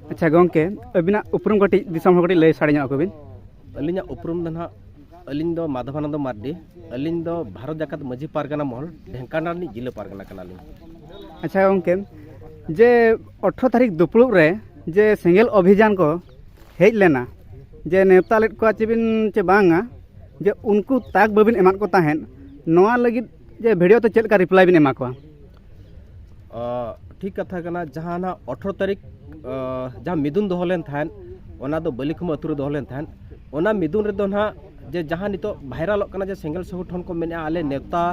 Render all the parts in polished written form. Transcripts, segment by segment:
अच्छा गंके अबिना उपरुम कटी दिसम कटी लय साड़िया अकोबिन अलिंग उपरुम दना अलिंग दो माधवानंद मार्डी अलिंग दो भारत जाकत मजी पारगना महल ढेंकानाल जिला पारगना कनाली। अच्छा गंके जे 18 तारीख दुपड़ुब रे जे सेंगेल अभियान को हेज लेना जे नेवता लेट को चेबिन चे बांगा जे उनको ताक बबिन एमान को ताहेन नोआ लगी जे वीडियो तो चेल का रिप्लाई बिन एमा को ठीक कथा कना जहाना 18 तारीख जहाँ मिदुन दोहलेन थान ओना दो बलिखुम अतुरे दोहलेन थान ओना मिदुन रे दो ना जे जहाँ नितो भाइरल कना जे सेंगेल संगठन को मेने आले नेवता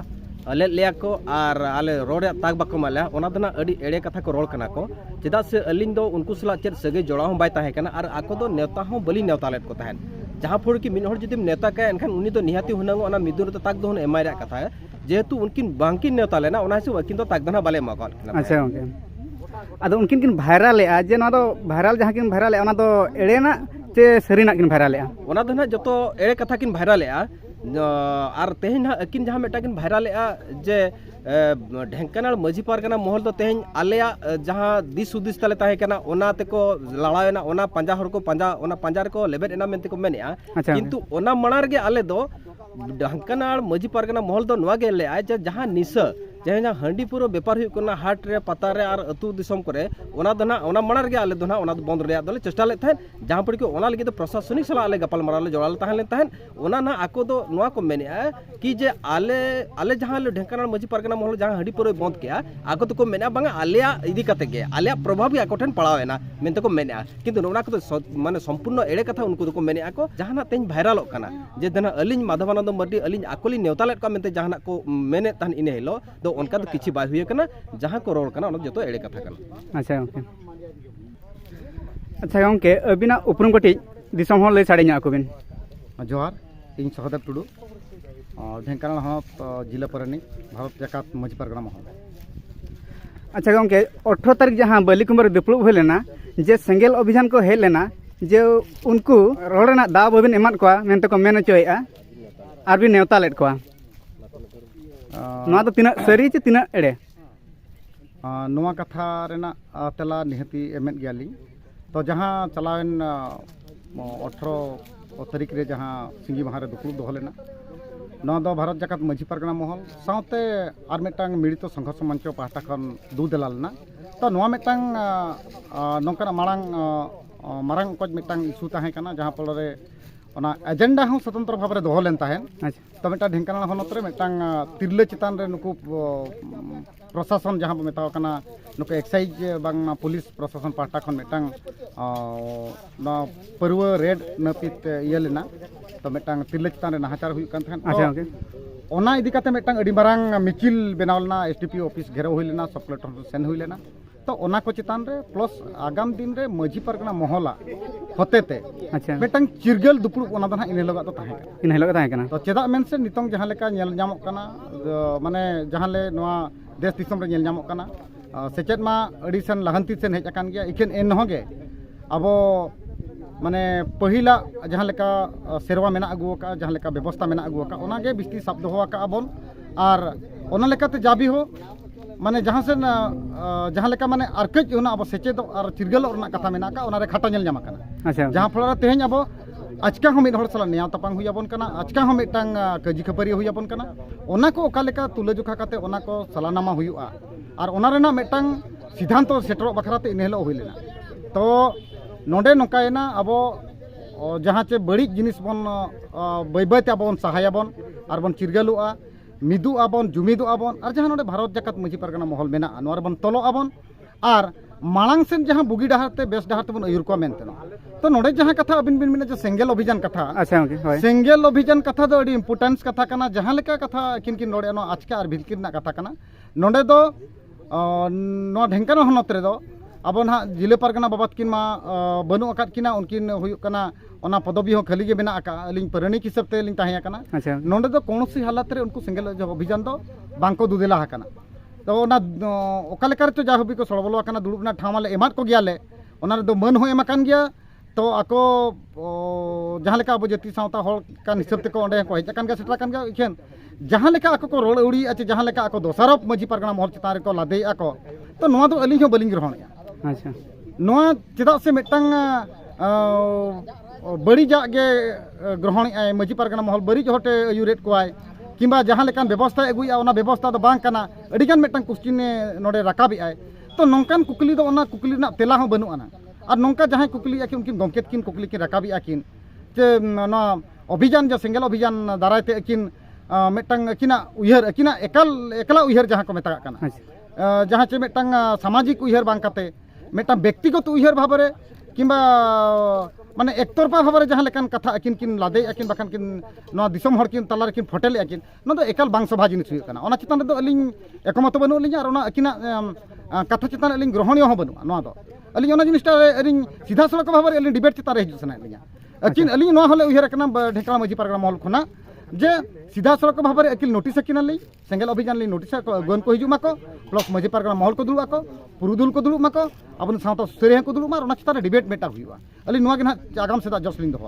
आले लिया को और आले रोड ताक बाको माले ओना दो ना अड़ी एड़े कथा को रोल कना को चेदा से अलिंग दो उनको सला चेद सगे जोड़ा हूं बाय ताहे कना और आको दो नेवता हूं बलि नेवता लेट को ताहेन जहाँ फोड़ की मिन हर जुदी नेवता का एनखान उनी दो निहाती हुनांगो ओना मिदुन रे ताक दो हन एमाय रे कथा है जेहेतु उनकिन बांकिन नेवता लेना ओना हिसाब अकिन दो ताक दना बाले माको। अच्छा ओके अदो उनकिन किन भाइरल ए जे ना दो भाइरल जहाँ किन भाइरल ए ओना दो एड़ेना चे सरीना किन भाइरल ए ओना दो ना जतो एड़े कथा किन भाइरल ए और तेहन ना अकिन जहाँ मेटा किन भाइरल ए जे ढेंकानाल मजी पारगना महल दो तेहन आलेया जहाँ दिस उदिस तले ताहे कना ओना तेको लड़ावेना ओना पंजा हर को पंजा ओना पंजा रे को लेबेट एना मेनते को मेनेआ किंतु ओना मणार गे आले दो ढेंकानाल मजी पारगना महल दो नवा गे ले आ जहाँ निसा जहाँ हांडी पूरा व्यापार हुई करना हाट रे पता रे और अतु दिसम करे ओना दो ना ओना मणार गे आले दो ना ओना बंद रे दले चेष्टा ले थान जहाँ पर के ओना लगे तो प्रशासनिक सलाह आले गपाल मारा ले जोड़ाल ताहन ले थान ओना ना आको दो नवा को मेनेआ कि जे आले आले जहाँ ले ढेंकानाल मजी पारगना महल जहाँ हांडी पूरा बंद किया आको तो को मेनेआ बांगा आलेया इदी कते गे आलेया प्रभाव भी आको ठन पड़ावेना मेनते को मेनेआ किंतु ओना को तो माने संपूर्ण एड़े कथा उनको को मेनेआ को जहाँ तेज भाइरल काना जे दना अलिंग माधवानंद मार्डी अलिंग आकोली नेवता लेट का मेनते जहाँ को मेने ताहन इने हेलो दो उनका तो किछि बाय हुए कना जहाँ को रोल कना जो एड़े कथा कना। अच्छा ओके अच्छा गंके अबिना उपरुम कटी दिसम हो लय साड़िया अकोबिन जोहार इन सहदेव टुडू ढेंकानाल हनत जिला पारानी भारत जाकात मजी पारगना महल। अच्छा गंके 18 तारीख जहाँ बलिकुंबर दुपड़ुब हुई लेना जे सेंगेल अभियान को हेज लेना जे उनको रोड दाव बबिन एमाद को मेनते को मेन होचोएआ और भी नेवता लेट को तीना सरी चे तीना एड़े नोआ कथा रेना तेला निहती एमेद गयाली तो जहाँ चलावेन 18 तारीख रे जहाँ सिंगी माह रे दुपड़ुब दोह लेना नोआ दो भारत जाकात मजी पारगना महल साउते आर मिटांग मिलित संघर्ष मंच पाहटा खन दू देला लेना तो नोआ मिटांग नोंकाना मारांग कोज मिटांग इशू ताहे कना जहाँ पलरे ओना एजेंडा हूँ स्वतंत्र भाव रे दोह लेन ताहेन तो मिटा ढेंकानाल हनत रे मिटांग तिरले चितान रे नुकु प्रशासन जहाँ मेताव कना नुकु एक्साइज बांग पुलिस प्रशासन पाहटा खन मिटांग ना परवा रेड नपित इया लेना तो मिटांग तिरले चितान रे नाहाचार हुई कान थान अच्छा ओके ओना इदी काते मिटांग अडी मारांग मिचिल बेनाव लेना एसडीपी ऑफिस घेराव हुई लेना सब प्लेटफॉर्म सेन हुई लेना तो ओना को चितान रे प्लस आगाम दिन रे मजी पारगना महला होतेते अच्छा मिटांग चिरगल दुपड़ुब ओना दना इन लगा तो ताहे इन हेलो ताहे कना तो चेदा मेन से नितंग जहाँ लेका नेल जामक कना माने जहाँ ले नोआ देश दिसम रे नेल जामक कना सेचेद मा अडी सन लहंती सेन हेज अकान गया इखेन एन होगे अब माने पहिला जहाँ लेका सेरवा मेना अगु का जहाँ लेका व्यवस्था मेना अगु का ओना गे बिस्ती साब दोहो का अबन और ओना लेकाते जाबी हो माने जहाँ से जहाँ लेका माने आरकज होना अब सेचेद और चिरगल और कथा मेना का ओना रे खाटा नेल जामा कना अच्छा जहाँ फल तेहन अब आचका हो मिद हर सला नेया तपांग हुई आबन कना आचका हो मिटांग कजी खपरी हुई आबन कना ओना को ओका लेका तुलजुखा काते ओना को सलानामा हुआ और ओना रेना मिटांग सिद्धांत सेटरो बखराते इन हेलो हुई लेना तो नोडे नोकायना अब जहाँ चे बड़ी जिनिस बन बै बैते अब सहायाबन और बन चिरगलुआ मिदु आबन जुमिदु आबन और जहाँ नोडे भारत जाकात मजी पारगना महल मेना नोर बन तलो आबन और मांग सेन जहाँ बुगी डहारते बेस डहारते बन अयुर को मेनते तो नोडे जहाँ कथा अबिन बिन मिने जो सेंगेल अभियान कथा अच्छा ओके सेंगेल अभियान कथा दो अडी इम्पोर्टेंस कथा कना जहाँ लेका कथा किन किन नोडे नो आचका और भिलकिन ना कथा कना नोडे दो नो ढेंकानाल हनत रे दो अब ना जिले पारगना बाबत किन मा बनु अकात किना उनकिन हुयुक कना ओना पदवी हो खाली गे बेना अका अलिंग परणी हिसाब ते लिंग ताहे कना अच्छा नोडे दो कोनोसी हालत रे उनको सेंगेल अभियान दो बांको दुदेला हकना तो ओना ओका लेकार तो जाहबी को सड़बलो कना दुड़ुबना ठामाले एमात को गयाले ओना रे दो मन हो एमाकान गया तो आको जहाँ लेका अब जाति सावता हल कान हिसाब ते को ओंडे को हेज कान गया सेटरा कान गया इखेन जहाँ लेका आको को रोल उड़ी अच्छे जहाँ लेका आको दोसारप मजी पारगना महल चितान रे को लादे आको तो नोआ दो अलिंग हो बलिंग रहण अच्छा नोआ चेदा से मिटंग बड़ीजाग गे ग्रहण आय मजी पारगना महल बड़ीज हटे अयुरेट कोआय किंबा जहां लेकान व्यवस्था अगुया ओना व्यवस्था दो बांग काना अडिगान मिटंग क्वेश्चन नोडे राकाबि आय तो नोंकान कुकली दो ओना कुकली ना तेला हो बनु आना और नोंका जहां कुकली आकिन उनकिन गमकेत किन कुकली किन राकाबि आकिन जे ना अभियान जो सेंगेल अभियान दारायते अकिन मिटंग अकिना उयहर अकिना एकला उयहर जहां को मेता काना जहां चे मिटंग सामाजिक उयहर बांग काते मिटंग व्यक्तिगत उयहर भाबरे किंबा माने एकतरफा भाबरे जहां लेकान कथा अकिन किन लादे अकिन बाखान किन नोआ दिसम हर किन तलार किन फोटेले अकिन नो दो एकाल बांग सभा जिनिस हुई काना ओना चितान दो अलिंग एकमत बनु अलिंग और ओना अकिना कथा चितान अलिंग ग्रहणीय हो बनु नोआ दो अलिंग ओना जिनिसटा अलिंग सीधा सड़क भाबरे अलिंग डिबेट चितान रे हिजु सना अलिंग अकिन अलिंग नोआ हले उयहर काना ढेकला मजी पारगना महल खुना जे सीधा सड़क भाबरे अकिल नोटिस अकिन ली सेंगेल अभियान ली नोटिस गन को हिजु माको प्लस मजी पारगना महल को दुलु आको पुरुदुल को दुलु माको अब सावता सुरेह को दुलु मार ओना चितान डिबेट मेटा हुआ अली नोआ गे ना आगाम सेदा जसलिंग दो